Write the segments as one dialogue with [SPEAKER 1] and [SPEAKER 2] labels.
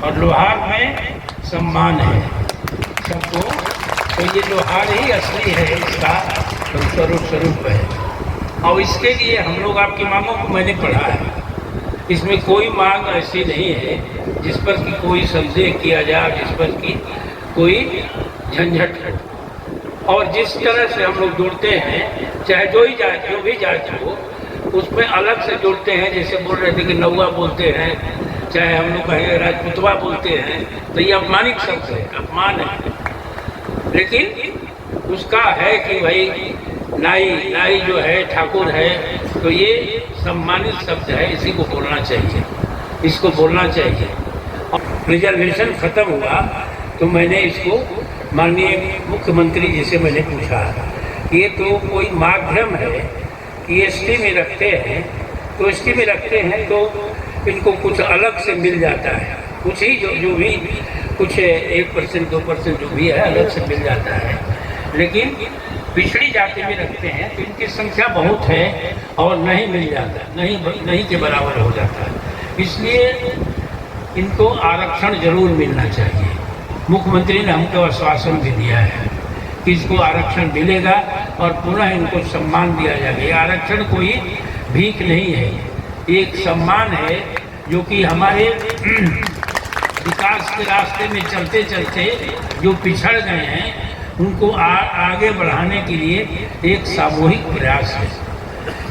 [SPEAKER 1] और लोहार में सम्मान है सबको। तो ये लोहार ही असली है, इसका स्वरूप है। और इसके लिए हम लोग आपकी मांगों को मैंने पढ़ा है, इसमें कोई मांग ऐसी नहीं है जिस पर कि कोई संदेह किया जाए, जिस पर कि कोई झंझट हो। और जिस तरह से हम लोग जुड़ते हैं, चाहे जो भी जात हो, उसमें अलग से जुड़ते हैं। जैसे बोल रहे थे कि नौवा बोलते हैं, चाहे हम लोग कहें राजपुतवा बोलते हैं, तो ये अपमानित शब्द है, अपमान है। लेकिन उसका है कि भाई नाई जो है ठाकुर है, तो ये सम्मानित शब्द है, इसी को बोलना चाहिए, इसको बोलना चाहिए। और रिजर्वेशन खत्म हुआ तो मैंने इसको माननीय मुख्यमंत्री जी से मैंने पूछा, ये तो कोई माध्यम है कि एसटी में रखते हैं, तो एसटी में रखते हैं तो इनको कुछ अलग से मिल जाता है, कुछ ही जो भी कुछ 1% 2% जो भी है अलग से मिल जाता है। लेकिन पिछड़ी जाति में रखते हैं तो इनकी संख्या बहुत है और नहीं मिल जाता, नहीं के बराबर हो जाता है। इसलिए इनको आरक्षण जरूर मिलना चाहिए। मुख्यमंत्री ने हमको आश्वासन भी दिया है कि इसको आरक्षण मिलेगा और पुनः इनको सम्मान दिया जाएगा। आरक्षण कोई भीख नहीं है, एक सम्मान है जो कि हमारे विकास के रास्ते में चलते चलते जो पिछड़ गए हैं उनको आगे बढ़ाने के लिए एक सामूहिक प्रयास है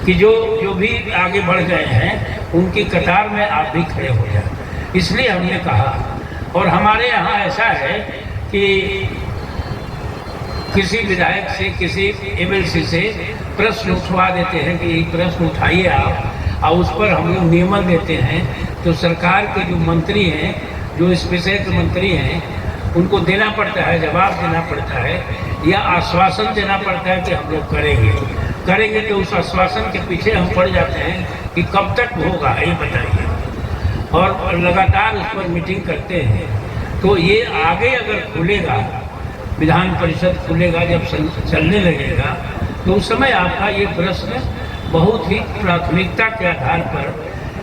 [SPEAKER 1] कि जो भी आगे बढ़ गए हैं उनकी कतार में आप भी खड़े हो जाए। इसलिए हमने कहा, और हमारे यहाँ ऐसा है कि किसी विधायक से, किसी एमएलसी से प्रश्न उठवा देते हैं कि ये प्रश्न उठाइए आप, और उस पर हम लोग नियमन देते हैं, तो सरकार के जो मंत्री हैं, जो इस विषय के मंत्री हैं, उनको देना पड़ता है, जवाब देना पड़ता है या आश्वासन देना पड़ता है कि हम लोग करेंगे। तो उस आश्वासन के पीछे हम पड़ जाते हैं कि कब तक होगा ये बताइए, और लगातार उस पर मीटिंग करते हैं। तो ये आगे अगर खुलेगा, विधान परिषद खुलेगा, जब चलने लगेगा, तो उस समय आपका ये प्रश्न बहुत ही प्राथमिकता के आधार पर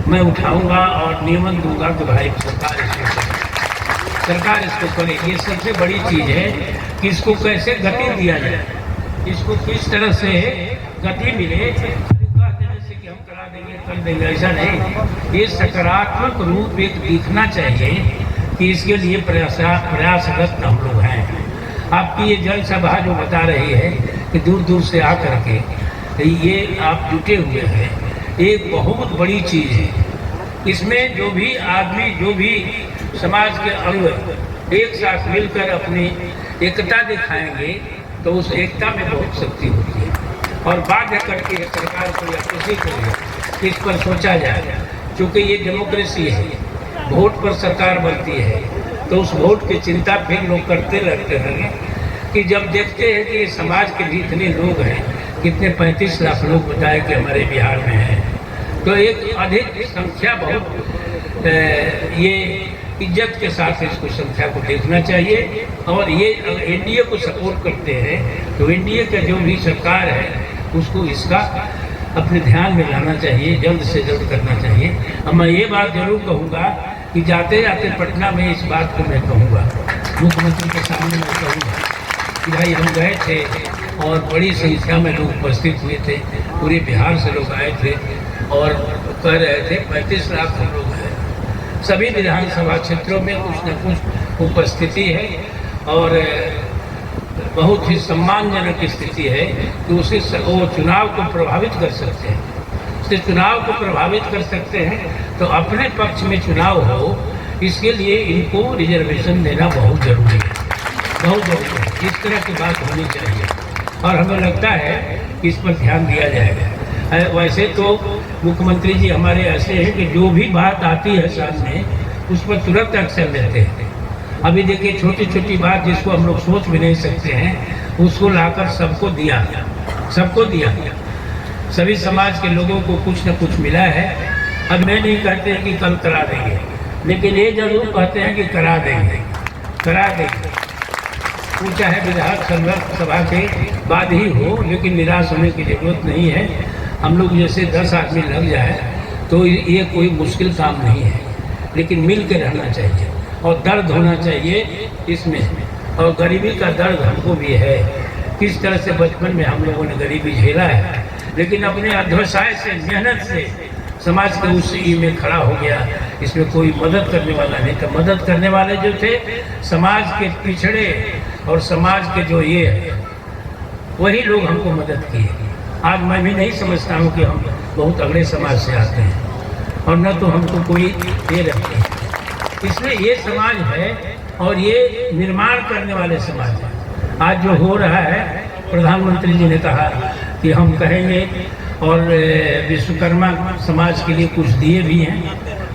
[SPEAKER 1] मैं उठाऊंगा और नियमन दूंगा कि भाई सरकार इसको करे। ये सबसे बड़ी चीज़ है कि इसको कैसे गति दिया जाए, इसको किस तरह से गति मिले। देने से कि हम करा देंगे, कर देंगे, ऐसा नहीं। ये सकारात्मक रूप एक दिखना चाहिए कि इसके लिए प्रयासरत हम लोग हैं। आपकी ये जनसभा जो बता रही है कि दूर दूर से आकर के ये आप जुटे हुए हैं, एक बहुत बड़ी चीज़ है। इसमें जो भी आदमी, जो भी समाज के अंग एक साथ मिलकर अपनी एकता दिखाएंगे तो उस एकता में बहुत शक्ति होती है। और बाध्य करके सरकार को या किसी को भी इस पर सोचा जाए, क्योंकि ये डेमोक्रेसी है, वोट पर सरकार बनती है, तो उस वोट की चिंता फिर लोग करते रहते हैं कि जब देखते हैं कि समाज के जितने लोग हैं, कितने 35 लाख लोग बताए कि हमारे बिहार में हैं, तो एक अधिक संख्या बहुत ये इज्जत के साथ इसको संख्या को देखना चाहिए। और ये एनडीए को सपोर्ट करते हैं तो एनडीए का जो भी सरकार है उसको इसका अपने ध्यान में लाना चाहिए, जल्द से जल्द करना चाहिए। अब मैं ये बात जरूर कहूँगा कि जाते जाते पटना में इस बात को मैं कहूँगा, मुख्यमंत्री के सामने मैं कहूँगा कि भाई हम गए थे और बड़ी संख्या में लोग उपस्थित हुए थे, पूरे बिहार से लोग आए थे और कह रहे थे 35 लाख हम लोग हैं। सभी विधानसभा क्षेत्रों में कुछ न कुछ उपस्थिति है और बहुत ही सम्मानजनक स्थिति है कि उसे वो चुनाव को प्रभावित कर सकते हैं। उससे चुनाव को प्रभावित कर सकते हैं तो अपने पक्ष में चुनाव हो, इसके लिए इनको रिजर्वेशन देना बहुत ज़रूरी है, बहुत ज़रूरी है। इस तरह की बात होनी चाहिए और हमें लगता है कि इस पर ध्यान दिया जाएगा। वैसे तो मुख्यमंत्री जी हमारे ऐसे हैं कि जो भी बात आती है सामने उस पर तुरंत एक्शन लेते हैं। अभी देखिए छोटी छोटी बात जिसको हम लोग सोच भी नहीं सकते हैं उसको लाकर सबको दिया, सभी समाज के लोगों को कुछ न कुछ मिला है। अब मैं नहीं कहते हैं कि कल करा देंगे, लेकिन ये जरूर कहते हैं कि करा देंगे। वो चाहे विधान सभा के बाद ही हो, लेकिन निराश होने की जरूरत नहीं है। हम लोग जैसे 10 आदमी लग जाए तो ये कोई मुश्किल काम नहीं है, लेकिन मिल के रहना चाहिए। और दर्द होना चाहिए इसमें, और गरीबी का दर्द हमको भी है। किस तरह से बचपन में हम लोगों ने गरीबी झेला है, लेकिन अपने अध्यवसाय से, मेहनत से समाज के उस ई में खड़ा हो गया। इसमें कोई मदद करने वाला नहीं था। मदद करने वाले जो थे समाज के पिछड़े और समाज के जो ये, वही लोग हमको मदद किए। आज मैं भी नहीं समझता हूँ कि हम बहुत अगले समाज से आते हैं, और न तो हमको कोई ये रखते हैं। इसलिए ये समाज है और ये निर्माण करने वाले समाज है। आज जो हो रहा है, प्रधानमंत्री जी ने कहा कि हम कहेंगे, और विश्वकर्मा समाज के लिए कुछ दिए भी हैं,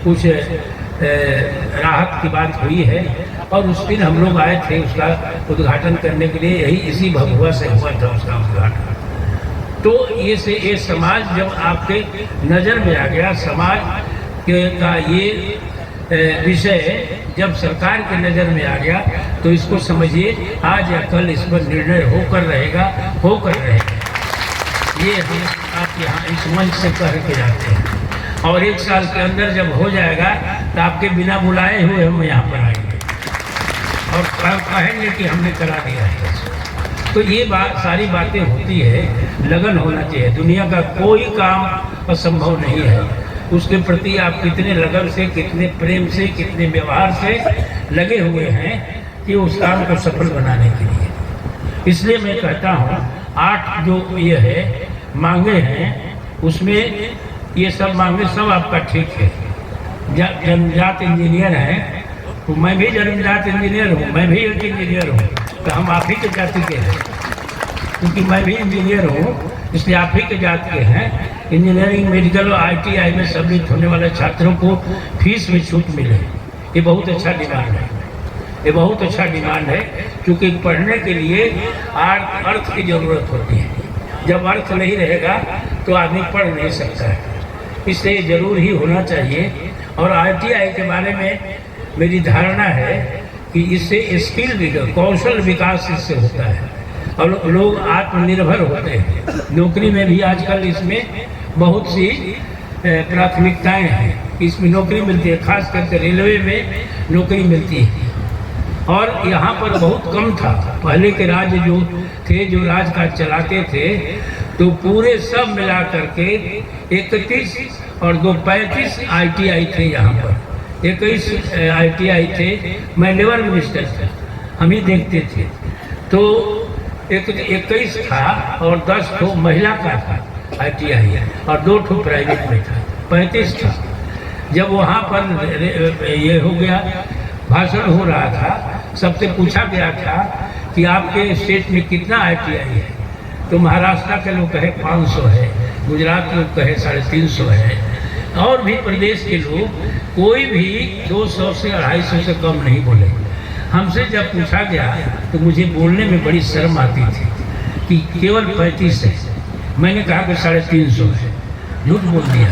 [SPEAKER 1] कुछ राहत की बात हुई है, और उस दिन हम लोग आए थे उसका उद्घाटन करने के लिए। यही इसी भभुआ से हुआ था उसका उद्घाटन। तो ये समाज जब आपके नज़र में आ गया, समाज का ये विषय जब सरकार के नज़र में आ गया, तो इसको समझिए आज या कल इस पर निर्णय होकर रहेगा। ये हम आप यहाँ इस मंच से कह के जाते हैं, और 1 साल के अंदर जब हो जाएगा तो आपके बिना बुलाए हुए हम यहाँ पर आएंगे और कहेंगे कि हमने करा दिया है। तो ये सारी बातें होती है, लगन होना चाहिए। दुनिया का कोई काम असंभव नहीं है। उसके प्रति आप कितने लगन से, कितने प्रेम से, कितने व्यवहार से लगे हुए हैं कि उस काम को सफल बनाने के लिए। इसलिए मैं कहता हूँ 8 जो ये है मांगे हैं, उसमें ये सब मांगे सब आपका ठीक है। जन्मजात इंजीनियर है, तो मैं भी जन्मजात इंजीनियर हूँ, मैं भी एक इंजीनियर हूँ, तो हम आप ही के जाति के हैं। क्योंकि मैं भी इंजीनियर हूँ, इसलिए आप ही के जात के हैं। इंजीनियरिंग, मेडिकल और ITI में सम्मिलित होने वाले छात्रों को फीस में छूट मिले, ये बहुत अच्छा डिमांड है। ये बहुत अच्छा डिमांड है, क्योंकि पढ़ने के लिए अर्थ की ज़रूरत होती है। जब अर्थ नहीं रहेगा तो आदमी पढ़ नहीं सकता है, इसलिए जरूर ही होना चाहिए। और ITI के बारे में मेरी धारणा है कि इससे स्किल, कौशल विकास इससे होता है, और लोग आत्मनिर्भर होते हैं। नौकरी में भी आजकल इसमें बहुत सी प्राथमिकताएं हैं, इसमें नौकरी मिलती है, खास करके रेलवे में नौकरी मिलती है। और यहाँ पर बहुत कम था। पहले के राज्य जो थे, जो राजकाज चलाते थे, तो पूरे सब मिला करके 31 और 2 35 ITI थे। यहाँ पर 21 ITI थे। मैं लेबर मिनिस्टर था, हम ही देखते थे। तो 21 था और 10 ठो महिला का था ITI, और 2 ठो प्राइवेट में था, 35 था। जब वहाँ पर ये हो गया, भाषण हो रहा था, सबसे पूछा गया था कि आपके स्टेट में कितना ITI है, तो महाराष्ट्र के लोग कहे 500 है, गुजरात के लोग कहे 350 है, और भी प्रदेश के लोग कोई भी 200 से 250 से कम नहीं बोले। हमसे जब पूछा गया तो मुझे बोलने में बड़ी शर्म आती थी कि केवल 35 है। मैंने कहा कि 350 है, झूठ बोल दिया,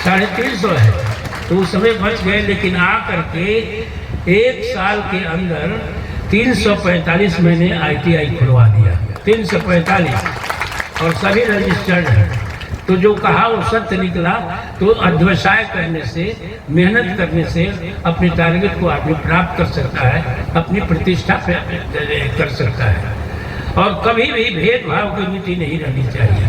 [SPEAKER 1] 350 है। तो उस समय बच गए, लेकिन आ करके 1 साल के अंदर 345 मैंने ITI खुलवा दिया, 345, और सभी रजिस्टर्ड है। तो जो कहा वो सत्य निकला। तो अध्यवसाय करने से, मेहनत करने से अपने टारगेट को आदमी प्राप्त कर सकता है, अपनी प्रतिष्ठा कर सकता है। और कभी भी भेदभाव की नीति नहीं रहनी चाहिए।